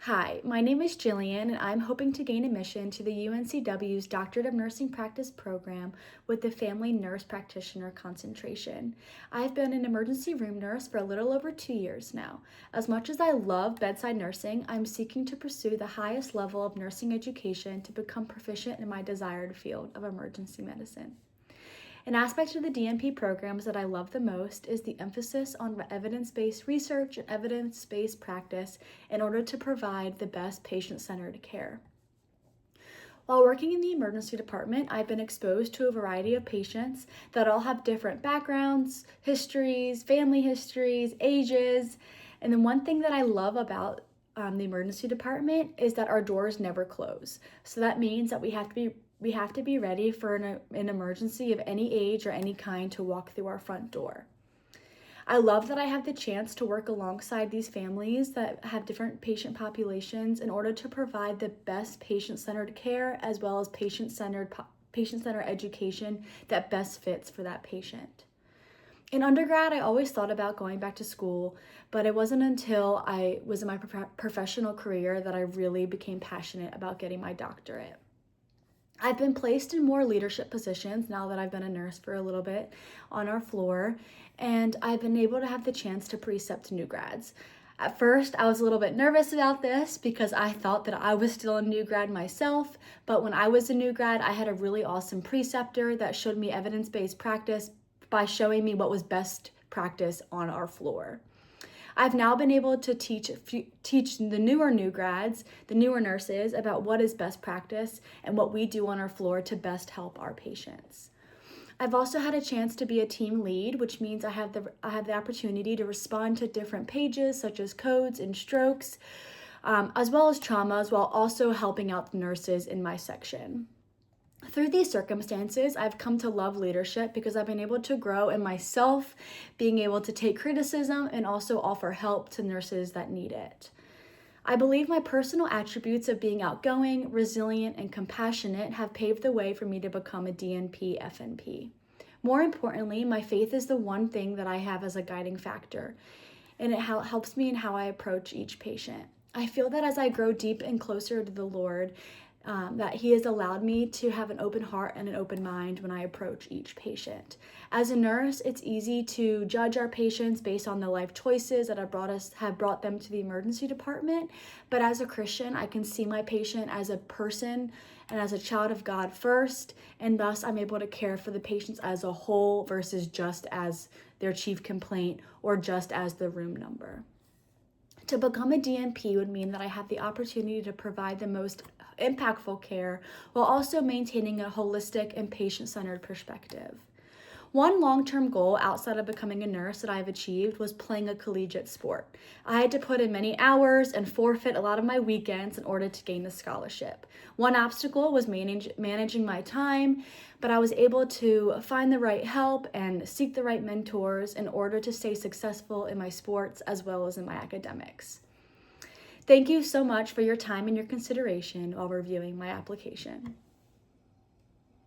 Hi, my name is Jillian, and I'm hoping to gain admission to the UNCW's Doctorate of Nursing Practice program with the Family Nurse Practitioner concentration. I've been an emergency room nurse for a little over 2 years now. As much as I love bedside nursing, I'm seeking to pursue the highest level of nursing education to become proficient in my desired field of emergency medicine. An aspect of the DNP programs that I love the most is the emphasis on evidence-based research and evidence-based practice in order to provide the best patient-centered care. While working in the emergency department, I've been exposed to a variety of patients that all have different backgrounds, histories, family histories, ages, and then one thing that I love about the emergency department is that our doors never close. So that means that we have to be ready for an emergency of any age or any kind to walk through our front door. I love that I have the chance to work alongside these families that have different patient populations in order to provide the best patient-centered care as well as patient-centered education that best fits for that patient. In undergrad, I always thought about going back to school, but it wasn't until I was in my professional career that I really became passionate about getting my doctorate. I've been placed in more leadership positions now that I've been a nurse for a little bit on our floor, and I've been able to have the chance to precept new grads. At first, I was a little bit nervous about this because I thought that I was still a new grad myself, but when I was a new grad, I had a really awesome preceptor that showed me evidence-based practice by showing me what was best practice on our floor. I've now been able to teach the newer grads, the newer nurses, about what is best practice and what we do on our floor to best help our patients. I've also had a chance to be a team lead, which means I have the opportunity to respond to different pages such as codes and strokes, as well as traumas, while also helping out the nurses in my section. Through these circumstances, I've come to love leadership because I've been able to grow in myself, being able to take criticism and also offer help to nurses that need it. I believe my personal attributes of being outgoing, resilient, and compassionate have paved the way for me to become a DNP FNP. More importantly, my faith is the one thing that I have as a guiding factor, and it helps me in how I approach each patient. I feel that as I grow deep and closer to the Lord, that He has allowed me to have an open heart and an open mind when I approach each patient. As a nurse, it's easy to judge our patients based on the life choices that have brought them to the emergency department. But as a Christian, I can see my patient as a person and as a child of God first, and thus I'm able to care for the patients as a whole versus just as their chief complaint or just as the room number. To become a DNP would mean that I have the opportunity to provide the most impactful care while also maintaining a holistic and patient-centered perspective. One long-term goal outside of becoming a nurse that I've achieved was playing a collegiate sport. I had to put in many hours and forfeit a lot of my weekends in order to gain a scholarship. One obstacle was managing my time, but I was able to find the right help and seek the right mentors in order to stay successful in my sports as well as in my academics. Thank you so much for your time and your consideration while reviewing my application.